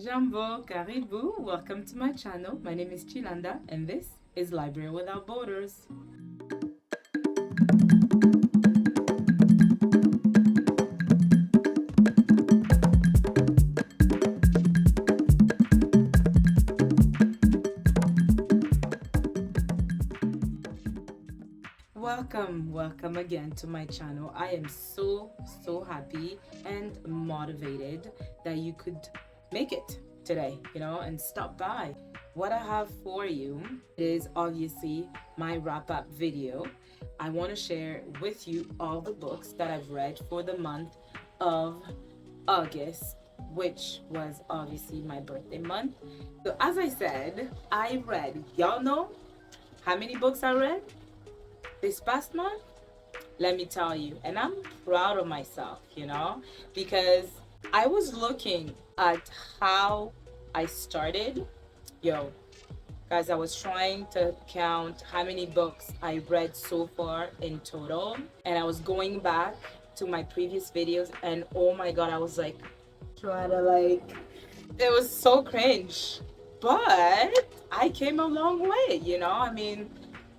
Jambo, Karibu, welcome to my channel. My name is Chilanda and this is Library Without Borders. Welcome again to my channel. I am so happy and motivated that you could make it today, and stop by. What I have for you is obviously my wrap-up video. I want to share with you all the books that I've read for the month of August, which was obviously my birthday month. So as I said, I read, y'all know how many books I read this past month? Let me tell you, and I'm proud of myself, because I was looking at how I started. Guys, I was trying to count how many books I read so far in total, and I was going back to my previous videos, and oh my god, I was like trying to it was so cringe, but I came a long way. I mean,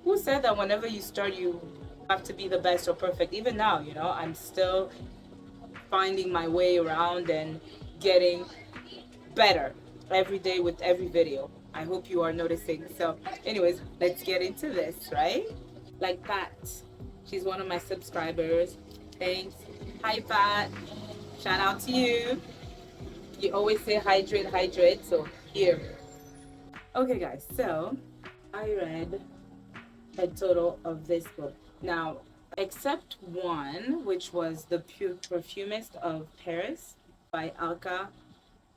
who said that whenever you start you have to be the best or perfect? Even now, I'm still finding my way around and getting better every day with every video. I hope you are noticing. So anyways, let's get into this, right? Like Pat, she's one of my subscribers. Thanks. Hi Pat, shout out to you. You always say hydrate, so here. Okay guys, so I read a total of this book. Now, except one, which was The Perfumist of Paris by Alka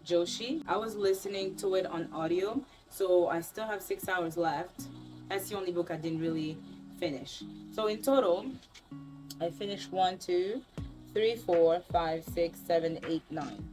Joshi. I was listening to it on audio, so I still have 6 hours left. That's the only book I didn't really finish. So in total, I finished 1, 2, 3, 4, 5, 6, 7, 8, 9.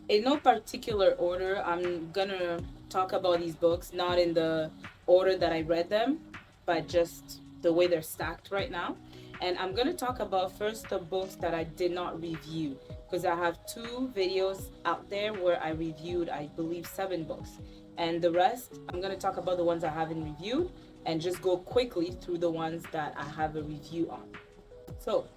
In no particular order, I'm gonna talk about these books, not in the order that I read them, but just the way they're stacked right now. And I'm going to talk about first the books that I did not review, because I have 2 videos out there where I reviewed, I believe, 7 books, and the rest I'm going to talk about the ones I haven't reviewed and just go quickly through the ones that I have a review on. So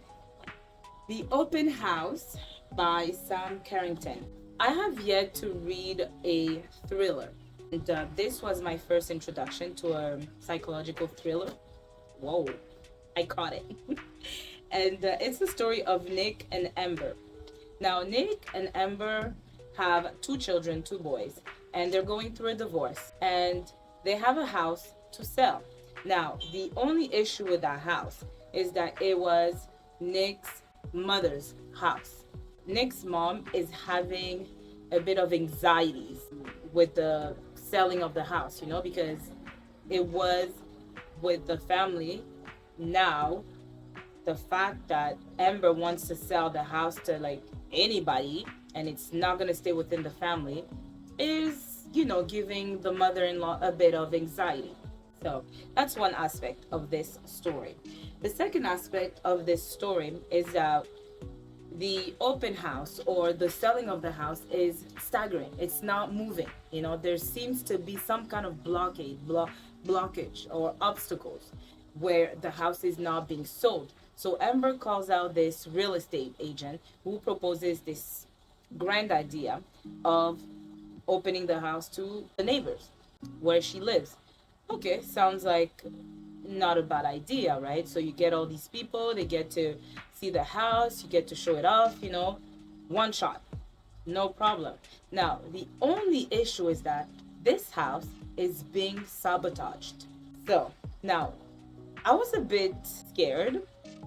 The Open House by Sam Carrington. I have yet to read a thriller. And this was my first introduction to a psychological thriller. Whoa, I caught it. And it's the story of Nick and Amber. Now, Nick and Amber have 2 children, 2 boys, and they're going through a divorce. And they have a house to sell. Now, the only issue with that house is that it was Nick's mother's house. Nick's mom is having a bit of anxieties with the selling of the house, because it was with the family. Now the fact that Amber wants to sell the house to anybody and it's not going to stay within the family is giving the mother-in-law a bit of anxiety. So that's one aspect of this story. The second aspect of this story is that the open house or the selling of the house is staggering. It's not moving. There seems to be some kind of blockage or obstacles where the house is not being sold. So Amber calls out this real estate agent who proposes this grand idea of opening the house to the neighbors where she lives. Okay, sounds like not a bad idea, right? So you get all these people, they get to see the house, you get to show it off, one shot, no problem. Now, the only issue is that this house is being sabotaged. So now, I was a bit scared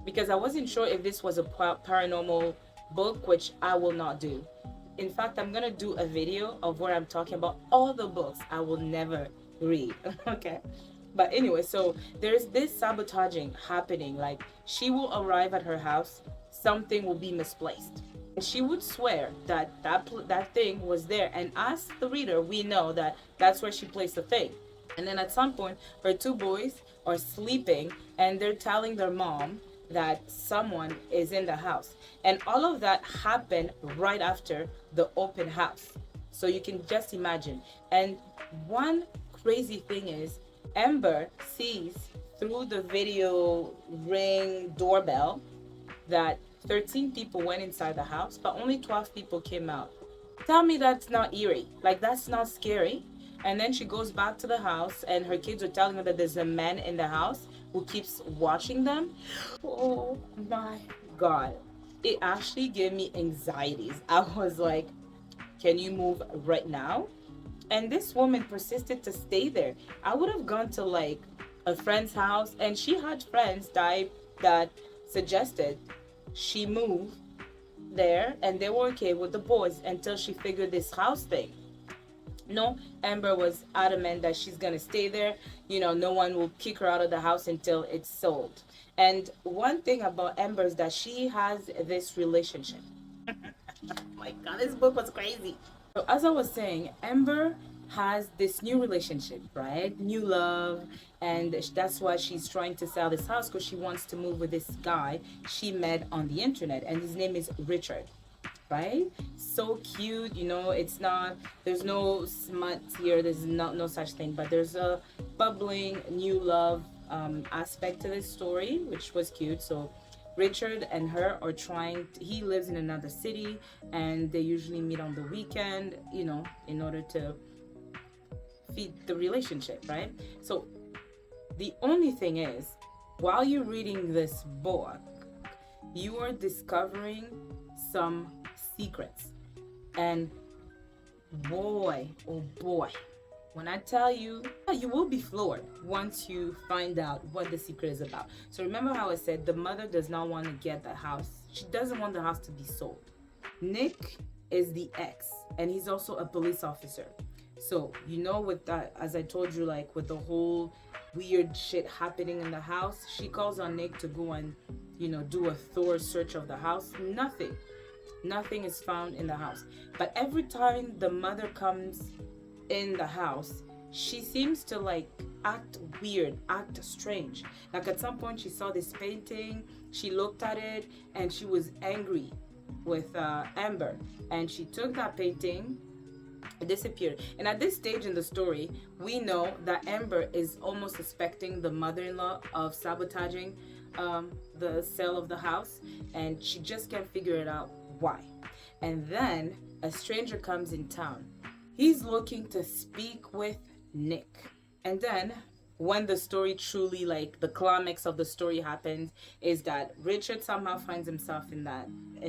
because I wasn't sure if this was a paranormal book, which I will not do. In fact, I'm gonna do a video of where I'm talking about all the books I will never read. Okay, but anyway, so there's this sabotaging happening. Like, she will arrive at her house, something will be misplaced, and she would swear that thing was there, and as the reader we know that that's where she placed the thing. And then at some point her 2 boys are sleeping and they're telling their mom that someone is in the house, and all of that happened right after the open house. So you can just imagine. And one crazy thing is, Amber sees through the video ring doorbell that 13 people went inside the house, but only 12 people came out. Tell me that's not eerie. Like, that's not scary. And then she goes back to the house, and her kids are telling her that there's a man in the house who keeps watching them. Oh my God. It actually gave me anxieties. I was like, can you move right now? And this woman persisted to stay there. I would have gone to like a friend's house, and she had friends that suggested she move there, and they were okay with the boys until she figured this house thing. No, Amber was adamant that she's gonna stay there. No one will kick her out of the house until it's sold. And one thing about Amber is that she has this relationship. Oh my God, this book was crazy. So as I was saying, Amber has this new relationship, right? New love, and that's why she's trying to sell this house, because she wants to move with this guy she met on the internet, and his name is Richard, right? So cute. It's not, there's no smut here, there's no such thing, but there's a bubbling new love aspect to this story, which was cute. So Richard and her are he lives in another city, and they usually meet on the weekend, in order to feed the relationship, right? So the only thing is, while you're reading this book, you are discovering some secrets. And boy, oh boy, when I tell you, you will be floored once you find out what the secret is about. So remember how I said the mother does not want to get the house. She doesn't want the house to be sold. Nick is the ex, and he's also a police officer. So, with that, as I told you, like with the whole weird shit happening in the house, she calls on Nick to go and, do a thorough search of the house. Nothing is found in the house. But every time the mother comes in the house, she seems to like act weird, act strange. Like at some point she saw this painting, she looked at it, and she was angry with Amber. And she took that painting, it disappeared. And at this stage in the story, we know that Amber is almost suspecting the mother-in-law of sabotaging the sale of the house, and she just can't figure it out why. And then a stranger comes in town. He's looking to speak with Nick. And then when the story truly, like the climax of the story happens, is that Richard somehow finds himself in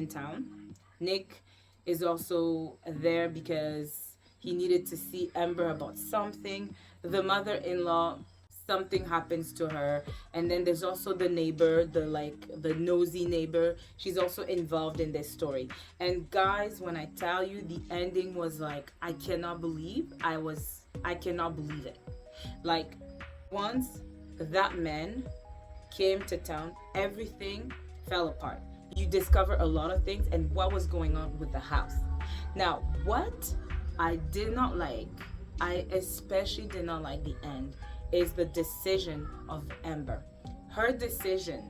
town. Nick is also there because he needed to see Amber about something. The mother-in-law, something happens to her. And then there's also the neighbor, the nosy neighbor. She's also involved in this story. And guys, when I tell you, the ending was like, I cannot believe it. Like, once that man came to town, everything fell apart. You discover a lot of things and what was going on with the house. Now, what I did not like, I especially did not like the end, is the decision of Amber. Her decision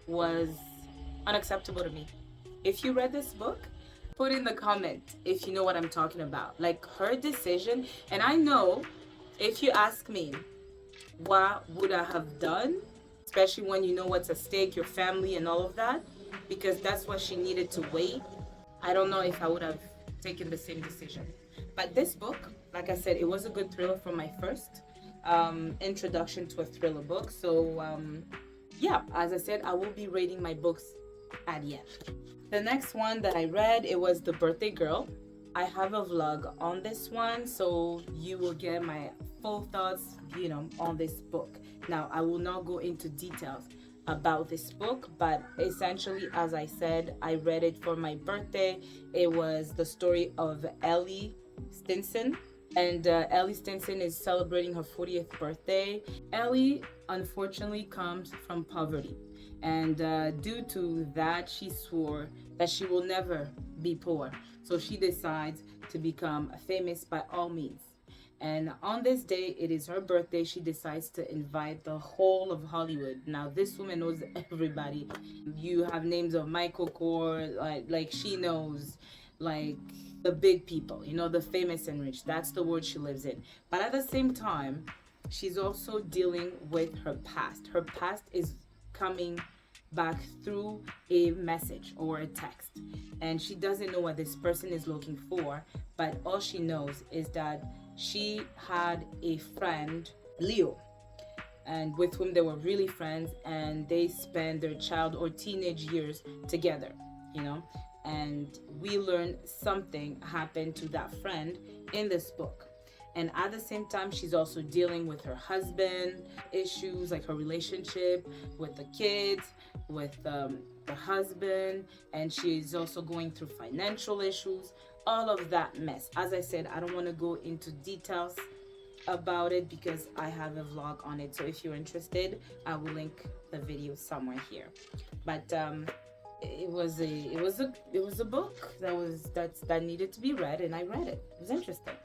was unacceptable to me. If you read this book, put in the comment if you know what I'm talking about. Like, her decision, and I know if you ask me what would I have done, especially when you know what's at stake, your family and all of that, because that's what she needed to wait. I don't know if I would have taken the same decision. But this book, like I said, it was a good thriller for my first introduction to a thriller book. So yeah, as I said, I will be rating my books at the end. The next one that I read, it was The Birthday Girl. I have a vlog on this one, so you will get my full thoughts, on this book. Now, I will not go into details about this book, but essentially, as I said, I read it for my birthday. It was the story of Ellie Stinson, and Ellie Stinson is celebrating her 40th birthday. Ellie, unfortunately, comes from poverty, and due to that, she swore that she will never be poor. So she decides to become famous by all means. And on this day, it is her birthday, she decides to invite the whole of Hollywood. Now, this woman knows everybody. You have names of Michael Kors, like she knows, like the big people, the famous and rich. That's the world she lives in. But at the same time, she's also dealing with her past. Her past is coming back through a message or a text, and she doesn't know what this person is looking for, but all she knows is that she had a friend, Leo, and with whom they were really friends, and they spent their child or teenage years together, and we learn something happened to that friend in this book. And at the same time, she's also dealing with her husband issues, like her relationship with the kids, with the husband, and she's also going through financial issues, all of that mess. As I said, I don't want to go into details about it because I have a vlog on it. So if you're interested, I will link the video somewhere here. But it was a book that needed to be read, and I read it. It was interesting.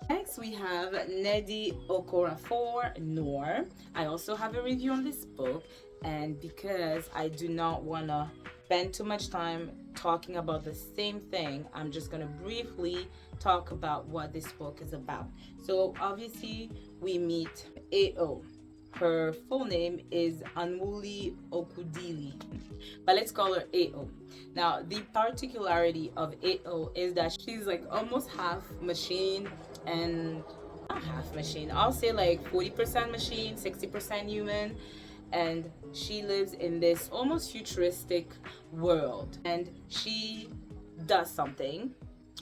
Next, we have Nnedi Okorafor, Noir. I also have a review on this book, and because I do not want to spend too much time talking about the same thing, I'm just going to briefly talk about what this book is about. So obviously, we meet AO. Her full name is Anwuli Okudili, but let's call her AO. Now, the particularity of AO is that she's like almost half machine, and not half machine, I'll say like 40% machine, 60% human, and she lives in this almost futuristic world, and she does something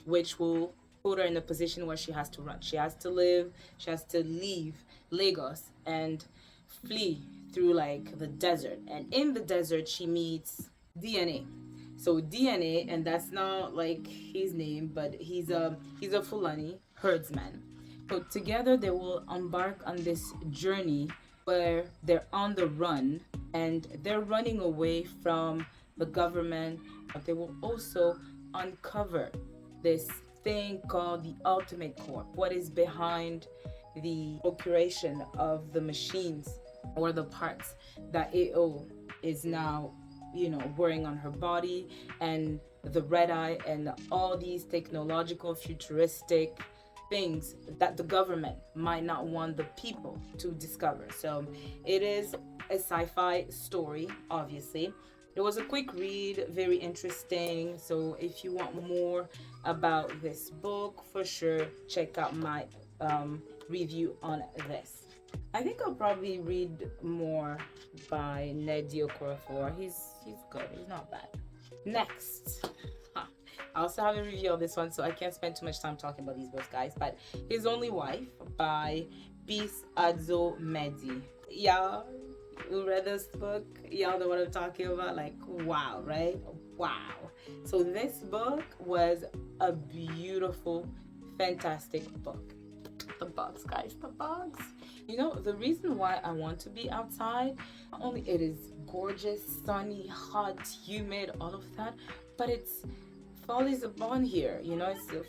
which will put her in a position where she has to run. She has to leave Lagos and flee through like the desert, and in the desert she meets DNA. So DNA, and that's not like his name, but he's a Fulani herdsman. So together they will embark on this journey where they're on the run, and they're running away from the government, but they will also uncover this thing called the Ultimate Corp, what is behind the procuration of the machines or the parts that AO is now wearing on her body, and the red eye and all these technological futuristic things that the government might not want the people to discover. So it is a sci-fi story, obviously. It was a quick read, very interesting. So if you want more about this book, for sure check out my review on this. I think I'll probably read more by Nnedi Okorafor. He's good. He's not bad. Next, I also have a review of this one, so I can't spend too much time talking about these books, guys. But His Only Wife by Bis Adzo Medi. Y'all who read this book, y'all know what I'm talking about. Like, wow, right? Wow. So this book was a beautiful, fantastic book. The bugs, guys, the bugs. The reason why I want to be outside, not only it is gorgeous, sunny, hot, humid, all of that, but fall is upon here.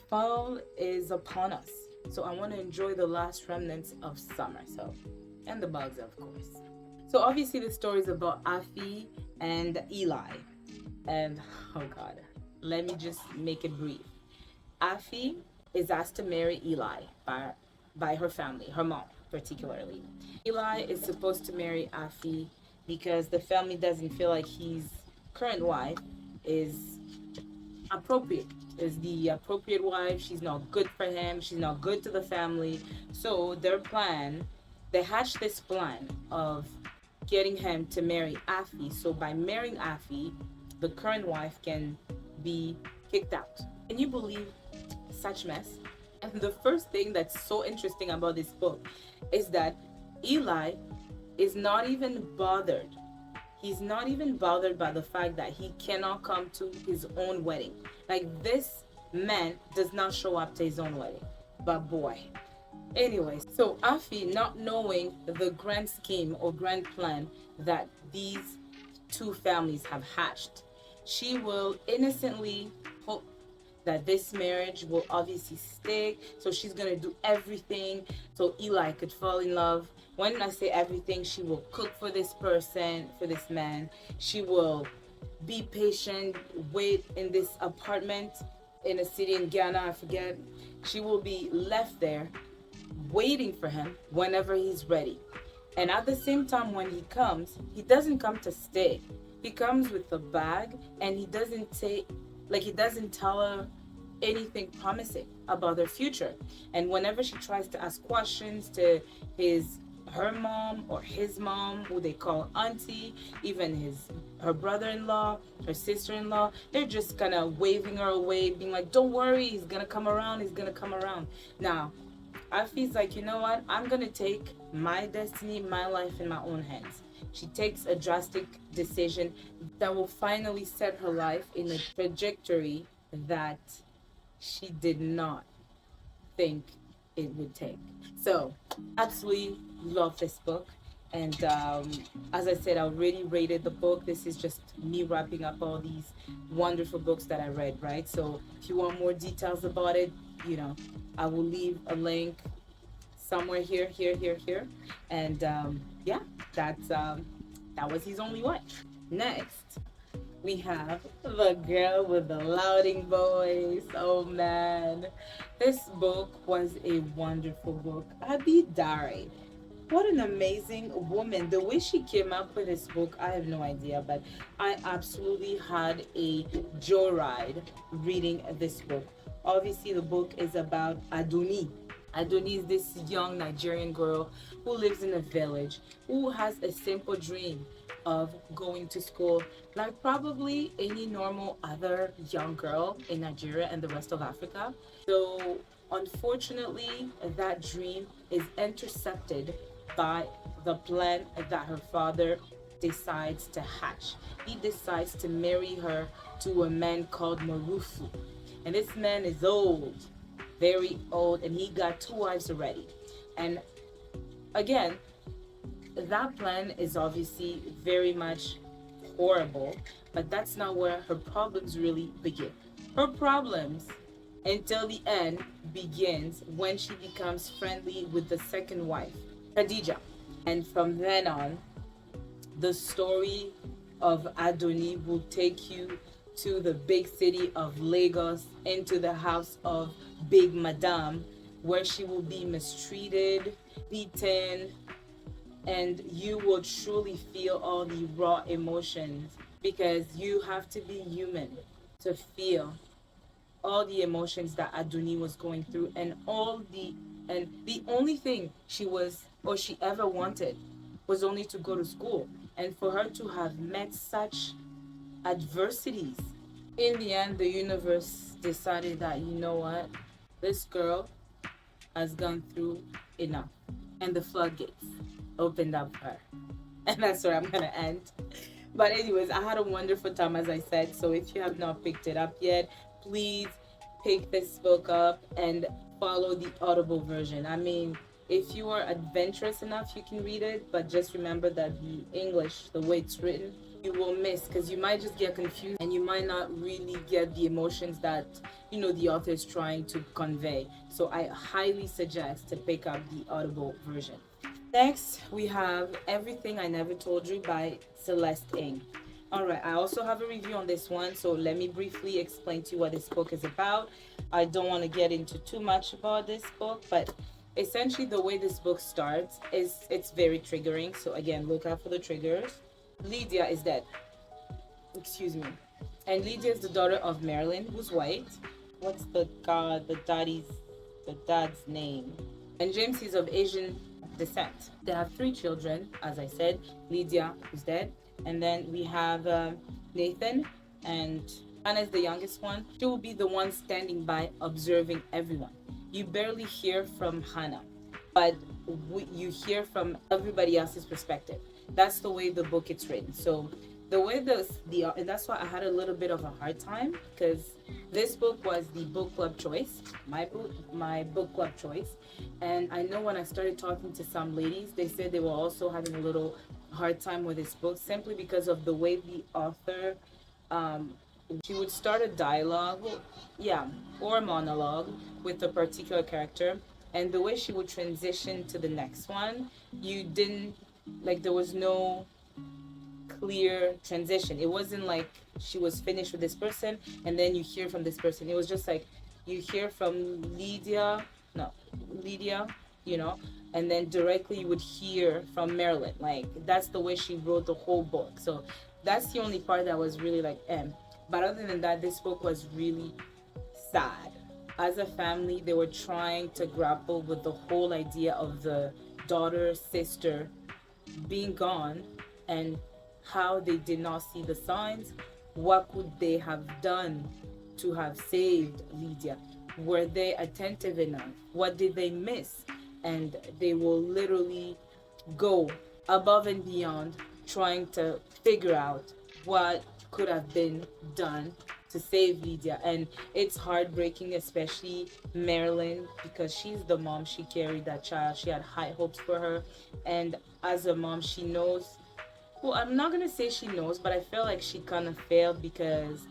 Fall is upon us. So I want to enjoy the last remnants of summer. So, and the bugs, of course. So obviously the story is about Afi and Eli. And oh God, let me just make it brief. Afi is asked to marry Eli by her family, her mom particularly. Eli is supposed to marry Afi because the family doesn't feel like his current wife is appropriate, is the appropriate wife. She's not good for him. She's not good to the family. So they hatched this plan of getting him to marry Afi. So by marrying Afi, the current wife can be kicked out. Can you believe such mess? And the first thing that's so interesting about this book is that Eli is not even bothered. He's not even bothered by the fact that he cannot come to his own wedding. Like, this man does not show up to his own wedding. But boy. Anyways, so Afi, not knowing the grand scheme or grand plan that these two families have hatched, she will innocently hope that this marriage will obviously stick. So she's gonna do everything so Eli could fall in love. When I say everything, she will cook for this person, for this man. She will be patient, wait in this apartment in a city in Ghana, I forget. She will be left there waiting for him whenever he's ready. And at the same time, when he comes, he doesn't come to stay. He comes with a bag, and he doesn't tell her anything promising about their future. And whenever she tries to ask questions to her mom or his mom, who they call auntie, even her brother-in-law, her sister-in-law, they're just kind of waving her away, being like, don't worry, he's gonna come around, he's gonna come around. Now Afi's like, you know what, I'm gonna take my destiny, my life in my own hands. She takes a drastic decision that will finally set her life in a trajectory that she did not think it would take. So, absolutely love this book. And as I said, I already rated the book. This is just me wrapping up all these wonderful books that I read, right? So, if you want more details about it, I will leave a link somewhere here. And yeah, that was His Only Way. Next, we have The Girl with the Louding Voice. Oh man, this book was a wonderful book. Abi died. What an amazing woman. The way she came up with this book, I have no idea, but I absolutely had a joyride reading this book. Obviously, the book is about Adoni. Adoni is this young Nigerian girl who lives in a village, who has a simple dream of going to school, like probably any normal other young girl in Nigeria and the rest of Africa. So unfortunately, that dream is intercepted by the plan that her father decides to hatch. He decides to marry her to a man called Marufu. And this man is old, very old, and he got 2 wives already. And again, that plan is obviously very much horrible, but that's not where her problems really begin. Her problems until the end begins when she becomes friendly with the second wife, Khadija. And from then on, the story of Adoni will take you to the big city of Lagos, into the house of Big Madame, where she will be mistreated, beaten, and you will truly feel all the raw emotions, because you have to be human to feel all the emotions that Adoni was going through, and the only thing she ever wanted was only to go to school. And for her to have met such adversities, in the end the universe decided that, you know what, this girl has gone through enough, and the floodgates opened up for her. And that's where I'm gonna end. But anyways, I had a wonderful time, as I said. So if you have not picked it up yet, please pick this book up and follow the Audible version. I mean, if you are adventurous enough, you can read it, but just remember that the English, the way it's written, you will miss, because you might just get confused and you might not really get the emotions that the author is trying to convey. So I highly suggest to pick up the Audible version. Next, we have Everything I Never Told You by Celeste Ng. Alright, I also have a review on this one, so let me briefly explain to you what this book is about. I don't want to get into too much about this book, but essentially the way this book starts is it's very triggering. So again, look out for the triggers. Lydia is dead. Excuse me. And Lydia is the daughter of Marilyn, who's white. What's the dad's name? And James is of Asian descent. They have 3 children, as I said. Lydia, who's dead, and then we have Nathan, and Hannah is the youngest one. She will be the one standing by, observing everyone. You barely hear from Hannah, but you hear from everybody else's perspective. That's the way the book is written. So the way and that's why I had a little bit of a hard time, because this book was the book club choice, my book club choice. And I know when I started talking to some ladies, they said they were also having a little hard time with this book, simply because of the way the author, she would start a dialogue, or a monologue with a particular character, and the way she would transition to the next one, there was no clear transition. It wasn't like she was finished with this person, and then you hear from this person. It was just like you hear from Lydia, no, Lydia, you know, and then directly you would hear from Marilyn. Like that's the way she wrote the whole book. So that's the only part that was really like But other than that, this book was really sad. As a family, they were trying to grapple with the whole idea of the daughter, sister being gone, and how they did not see the signs. What could they have done to have saved Lydia? Were they attentive enough? What did they miss? And they will literally go above and beyond trying to figure out what could have been done to save Lydia. And it's heartbreaking, especially Marilyn, because she's the mom. She carried that child. She had high hopes for her. And as a mom, she knows, well, I'm not going to say she knows, but I feel like she kind of failed, because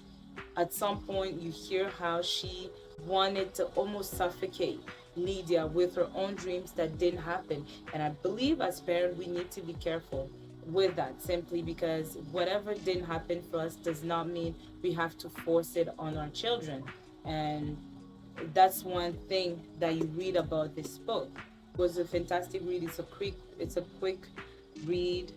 at some point you hear how she wanted to almost suffocate Lydia with her own dreams that didn't happen. And I believe as parents, we need to be careful with that, simply because whatever didn't happen for us does not mean we have to force it on our children. And that's one thing that you read about this book. It was a fantastic read. It's a quick read.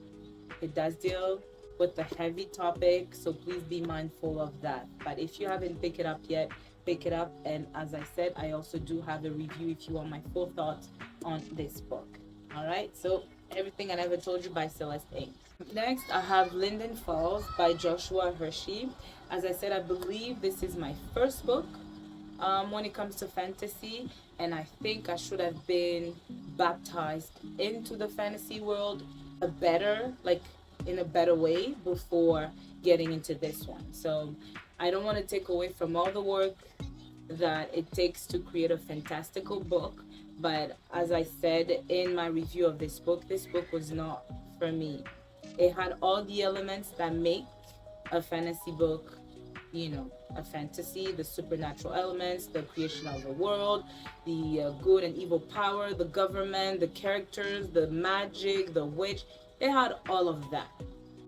It does deal with a heavy topic, so please be mindful of that. But if you haven't picked it up yet, pick it up. And as I said, I also do have a review if you want my full thoughts on this book. All right, so Everything I Never Told You by Celeste Ng. Next, I have Linden Falls by Joshua Hershey. As I said, I believe this is my first book when it comes to fantasy, and I think I should have been baptized into the fantasy world in a better way before getting into this one. So I don't want to take away from all the work that it takes to create a fantastical book, but as I said in my review of this book was not for me. It had all the elements that make a fantasy book, a fantasy: the supernatural elements, the creation of the world, the good and evil power, the government, the characters, the magic, the witch. It had all of that.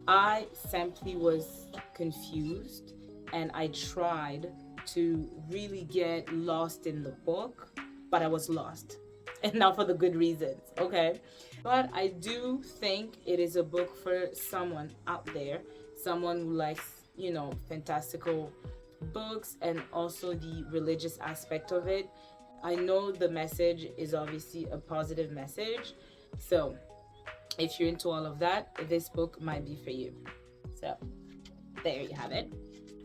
I simply was confused, and I tried to really get lost in the book, but I was lost, and not for the good reasons, okay? But I do think it is a book for someone out there, someone who likes, fantastical books and also the religious aspect of it. I know the message is obviously a positive message, so if you're into all of that, this book might be for you. So there you have it.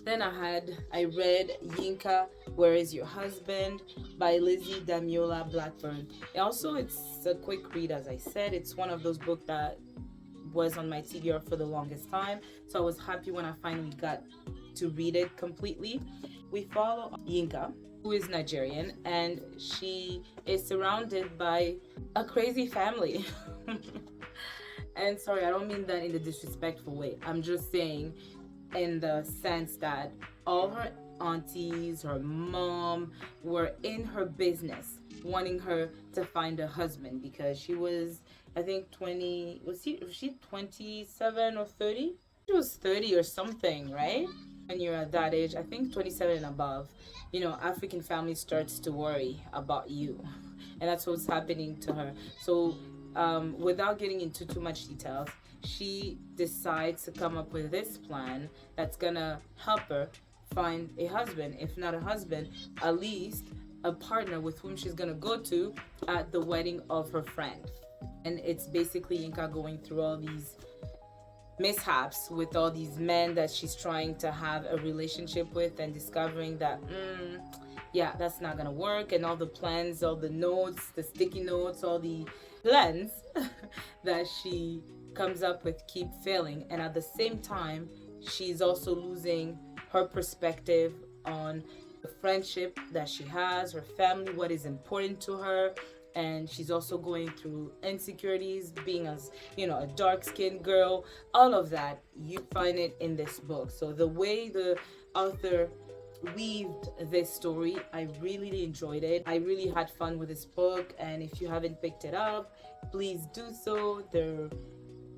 Then I read Yinka, Where Is Your Husband by Lizzie Damiola Blackburn. It's a quick read, as I said. It's one of those books that was on my TBR for the longest time. So I was happy when I finally got to read it completely. We follow Yinka, who is Nigerian, and she is surrounded by a crazy family. And sorry, I don't mean that in the disrespectful way. I'm just saying in the sense that all her aunties, her mom were in her business, wanting her to find a husband, because she was, I think, 20, was she 27 or 30? She was 30 or something, right? When you're at that age, I think 27 and above, African family starts to worry about you. And that's what's happening to her. So without getting into too much details, she decides to come up with this plan that's gonna help her find a husband. If not a husband, at least a partner with whom she's gonna go to at the wedding of her friend. And it's basically Yinka going through all these mishaps with all these men that she's trying to have a relationship with, and discovering that that's not gonna work, and all the plans, all the notes, the sticky notes, all the plans that she comes up with keep failing. And at the same time, she's also losing her perspective on the friendship that she has, her family, what is important to her. And she's also going through insecurities, being a dark-skinned girl. All of that, you find it in this book. So the way the author weaved this story, I really enjoyed it. I really had fun with this book, and if you haven't picked it up, please do so. They're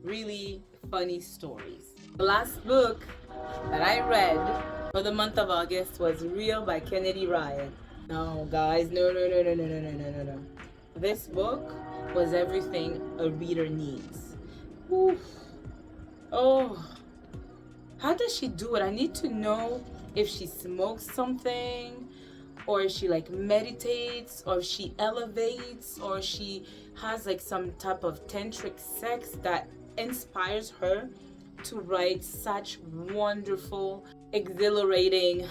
really funny stories. The last book that I read for the month of August was Real by Kennedy Ryan. No, guys, no, no, no, no, no, no, no, no, no, no. This book was everything a reader needs. Oof. Oh, how does she do it? I need to know if she smokes something, or if she like meditates, or if she elevates, or she has like some type of tantric sex that inspires her to write such wonderful, exhilarating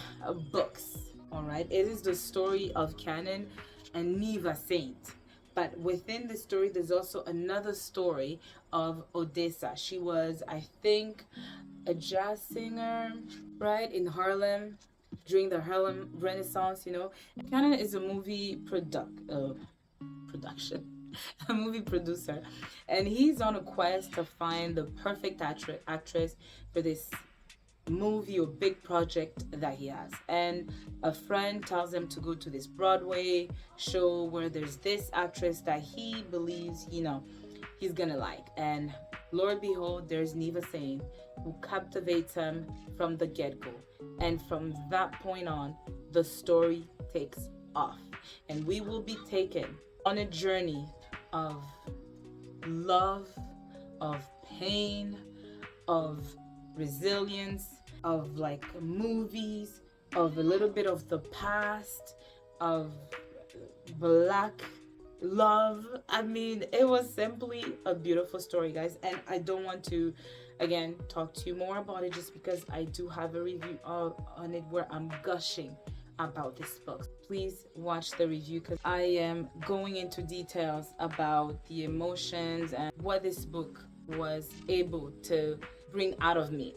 books. All right, it is the story of Canon and Neva Saint. But within the story, there's also another story of Odessa. She was, I think, a jazz singer, right, in Harlem during the Harlem Renaissance. Canon is a production, a movie producer, and he's on a quest to find the perfect actress for this movie or big project that he has. And a friend tells him to go to this Broadway show where there's this actress that he believes he's gonna like. And Lord behold, there's Neva Saint, who captivates him from the get-go. And from that point on, the story takes off, and we will be taken on a journey of love, of pain, of resilience, of like movies, of a little bit of the past, of black love. I mean, it was simply a beautiful story, guys, and I don't want to again talk to you more about it, just because I do have a review on it where I'm gushing about this book. Please watch the review, because I am going into details about the emotions and what this book was able to bring out of me.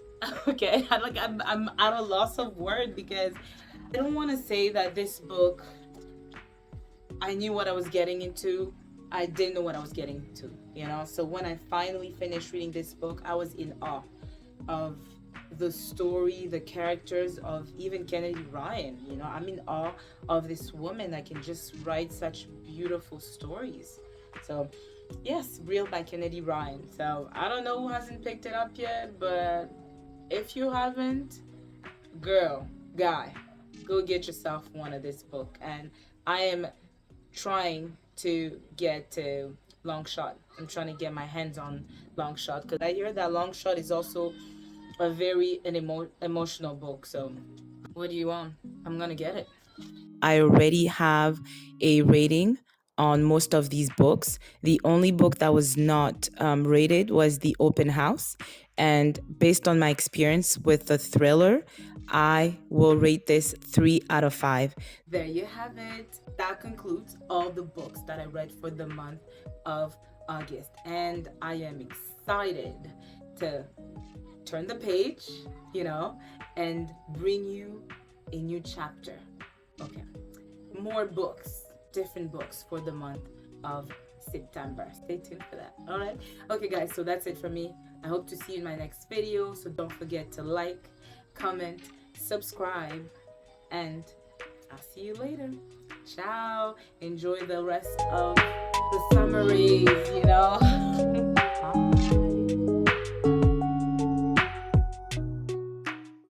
Okay, I'm at a loss of word, because I don't want to say that this book, I knew what I was getting into. I didn't know what I was getting into, So when I finally finished reading this book, I was in awe of the story, the characters of even Kennedy Ryan. I'm in awe of this woman that can just write such beautiful stories. So yes, Real by Kennedy Ryan. So I don't know who hasn't picked it up yet, but if you haven't, girl, guy, go get yourself one of this book. And I am trying to get to Long Shot. I'm trying to get my hands on Long Shot, because I hear that Long Shot is also a very emotional book. So what do you want? I'm gonna get it. I already have a rating on most of these books. The only book that was not rated was The Open House. And based on my experience with the thriller, I will rate this 3 out of 5. There you have it. That concludes all the books that I read for the month of August. And I am excited to turn the page, and bring you a new chapter. Okay. More books, different books for the month of September. Stay tuned for that. All right. Okay, guys. So that's it for me. I hope to see you in my next video. So don't forget to like, comment, subscribe, and I'll see you later. Ciao. Enjoy the rest of the summaries,